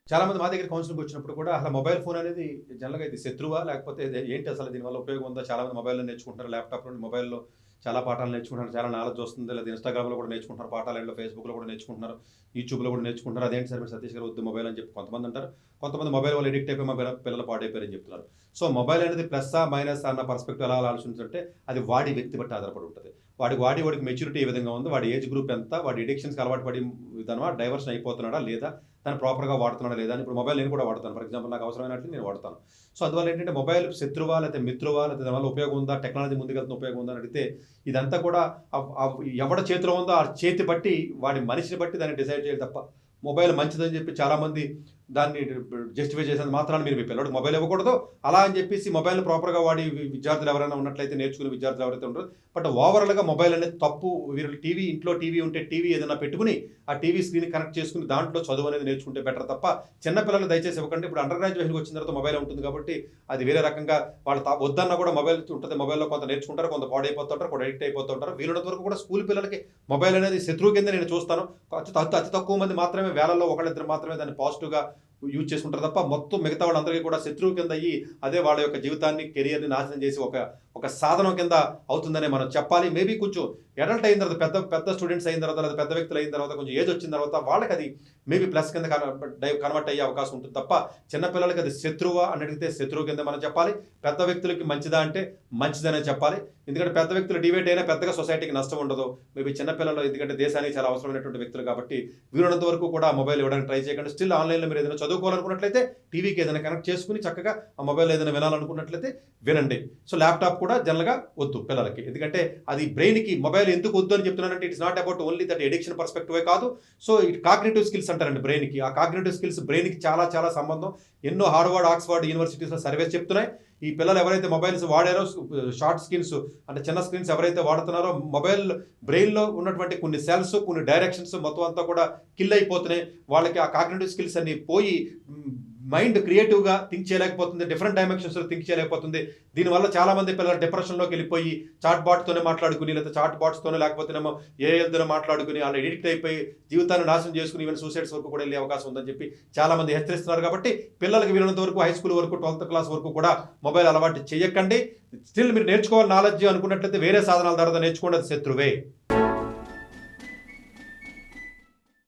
చాలామంది మా దగ్గర కౌన్సిలింగ్‌కి వచ్చినప్పుడు కూడా అసలు మొబైల్ ఫోన్ అనేది జనరల్‌గా ఇది శత్రువా? లేకపోతే ఏంటి అసలు దీనివల్ల ఉపయోగం ఉందా? చాలామంది మొబైల్‌లో నేర్చుకుంటున్నారు. ల్యాప్‌టాప్ నుండి మొబైల్‌లో చాలా పాఠాలు నేర్చుకుంటున్నారు. చాలా నాలెడ్జ్ వస్తుంది. లేదా ఇన్‌స్టాగ్రామ్‌లో కూడా నేర్చుకుంటున్నారు పాఠాలు. అండ్ ఫేస్‌బుక్‌లో కూడా నేర్చుకుంటున్నారు. యూట్యూబ్‌లో కూడా నేర్చుకుంటున్నారు. అదేంటి సార్ మీరు సతీష్ గారు వద్దు మొబైల్ అని చెప్పి కొంతమంది అంటారు. కొంతమంది మొబైల్ వల్ల అడిక్ట్ అయిపోయి మా పిల్లలు పాడైపోయారని చెప్తున్నారు. సో మొబైల్ అనేది ప్లస్సా? మైనసా? అన్న పర్స్పెక్టివ్ ఎలా ఆలోచించుంటే అది వాడి వ్యక్తి బట్టి ఆధారపడి ఉంటది. వాడికి మెచ్యూరిటీ ఏ విధంగా ఉంది? వాడి ఏజ్ గ్రూప్ ఎంత? వాడి అడిక్షన్స్‌కి అలవాటు పడి విధానమా? డైవర్షన్ అయిపోతున్నాడా? లేదా? దాన్ని ప్రాపర్‌గా వాడుతున్నాడా లేదా అని ఇప్పుడు మొబైల్ నేను కూడా వాడతాను. ఫర్ ఎగ్జాంపుల్ నాకు అవసరమైనట్లు నేను వాడతాను. సో అందువల్ల ఏంటంటే మొబైల్ శత్రువా? లేకపోతే మిత్రువా? లేకపోతే దానివల్ల ఉపయోగం ఉందా? టెక్నాలజీ ముందుకెళ్తున్న ఉపయోగం ఉందా? అని అడిగితే ఇదంతా కూడా ఎవడి చేతిలో ఉందో ఆ చేతి బట్టి వాడి మనిషిని బట్టి దాన్ని డిసైడ్ చేయాలి తప్ప మొబైల్ మంచిదని చెప్పి చాలామంది దాన్ని జస్టిఫై చేసేంత మాత్రాన మీరు మీ పిల్లడికి మొబైల్ ఇవ్వకూడదు అలా అని చెప్పేసి మొబైల్ని ప్రాపర్‌గా వాడి విద్యార్థులు ఎవరైనా ఉన్నట్లయితే నేర్చుకునే విద్యార్థులు ఎవరైతే ఉంటారో బట్ ఓవరాల్‌గా మొబైల్ అనేది తప్పు. వీరు ఇంట్లో టీవీ ఉంటే టీవీ ఏదైనా పెట్టుకుని ఆ టీవీ స్క్రీన్ కనెక్ట్ చేసుకుని దాంట్లో చదువు అనేది నేర్చుకుంటే బెటర్ తప్ప చిన్న పిల్లలు దయచేసి ఇవ్వకండి. ఇప్పుడు అండర్ గ్రాడ్యుయేషన్‌కి వచ్చిన తర్వాత మొబైల్ ఉంటుంది కాబట్టి అది వేరే రకంగా వాళ్ళు వద్దన్నా కూడా మొబైల్ ఉంటుంది. మొబైల్‌లో కొంత నేర్చుకుంటారు, కొంత పాడైపోతుంటారు, కొంత అడిక్ట్ అయిపోతుంటారు. వీలున్నంత వరకు కూడా స్కూల్ పిల్లలకి మొబైల్ అనేది శత్రువు కింద నేను చూస్తాను. అతి తక్కువ మంది మాత్రమే వేలల్లో ఒకళ్ళిద్దరు మాత్రమే దాన్ని పాజిటివ్‌గా యూజ్ చేసుకుంటారు తప్ప మొత్తం మిగతా వాళ్ళందరికీ కూడా శత్రువు కింద అయ్యి అదే వాళ్ళ యొక్క జీవితాన్ని కెరియర్‌ని నాశనం చేసి ఒక సాధనం కింద అవుతుందనే మనం చెప్పాలి. మేబీ కొంచెం అడల్ట్ అయిన తర్వాత పెద్ద స్టూడెంట్స్ అయిన తర్వాత లేదా పెద్ద వ్యక్తులు అయిన తర్వాత కొంచెం ఏజ్ వచ్చిన తర్వాత వాళ్ళకి అది మేబీ ప్లస్ కింద కన్వర్ట్ అయ్యే అవకాశం ఉంటుంది తప్ప చిన్న పిల్లలకి అది శత్రువా అని అడిగితే శత్రువు కింద మనం చెప్పాలి. పెద్ద వ్యక్తులకి మంచిదా అంటే మంచిదనే చెప్పాలి. ఎందుకంటే పెద్ద వ్యక్తులు డివేట్ అయినా పెద్దగా సొసైటీకి నష్టం ఉండదు. మేబీ చిన్న పిల్లలు ఎందుకంటే దేశానికి చాలా అవసరమైనటువంటి వ్యక్తులు కాబట్టి వీలున్నంత వరకు కూడా మొబైల్ ఇవ్వడానికి ట్రై చేయకండి. స్టిల్ ఆన్లైన్‌లో మీరు ఏదైనా చదువుకోవాలనుకున్నట్లయితే టీవీకి ఏదైనా కనెక్ట్ చేసుకుని చక్కగా ఆ మొబైల్ ఏదైనా వినాలనుకున్నట్లయితే వినండి. సో ల్యాప్‌టాప్ కూడా జనరల్‌గా వద్దు పిల్లలకి. ఎందుకంటే అది బ్రెయిన్‌కి మొబైల్ ఎందుకు వద్దు అని చెప్తున్నానంటే it's not about only that addiction పర్స్పెక్టివే కాదు. సో కాగ్నిటివ్ స్కిల్స్ అంటారండి బ్రెయిన్‌కి. ఆ కాగ్నిటివ్ స్కిల్స్ బ్రెయిన్‌కి చాలా చాలా సంబంధం. ఎన్నో హార్వర్డ్, ఆక్స్‌ఫర్డ్ యూనివర్సిటీస్‌లో సర్వేస్ చెప్తున్నాయి. ఈ పిల్లలు ఎవరైతే మొబైల్స్ వాడారో షార్ట్ స్క్రీన్స్ అంటే చిన్న స్క్రీన్స్ ఎవరైతే వాడుతున్నారో మొబైల్ బ్రెయిన్‌లో ఉన్నటువంటి కొన్ని సెల్స్, కొన్ని డైరెక్షన్స్ మొత్తం అంతా కూడా కిల్ అయిపోతున్నాయి. వాళ్ళకి ఆ కాగ్నిటివ్ స్కిల్స్ అన్ని పోయి మైండ్ క్రియేటివ్‌గా థింక్ చేయలేకపోతుంది. డిఫరెంట్ డైమెన్షన్స్‌లో థింక్ చేయలేకపోతుంది. దీనివల్ల చాలామంది పిల్లలు డిప్రెషన్‌లోకి వెళ్ళిపోయి చాట్ బాట్‌తోనే మాట్లాడుకుని లేదా చాట్ బాట్స్‌తోనే లేకపోతేనేమో ఏఐలతోనే మాట్లాడుకుని వాళ్ళు ఎడిక్ట్ అయిపోయి జీవితాన్ని నాశనం చేసుకుని ఈవెన్ సూసైడ్స్ వరకు కూడా వెళ్ళే అవకాశం ఉందని చెప్పి చాలామంది హెచ్చరిస్తున్నారు కాబట్టి పిల్లలకి వీలైనంత వరకు హై స్కూల్ వరకు 12th క్లాస్ వరకు కూడా మొబైల్ అలవాటు చేయకండి. స్టిల్ మీరు నేర్చుకోవాలి నాలెడ్జ్ అనుకున్నట్లయితే వేరే సాధనాల ద్వారా నేర్చుకోండి. అది శత్రువే.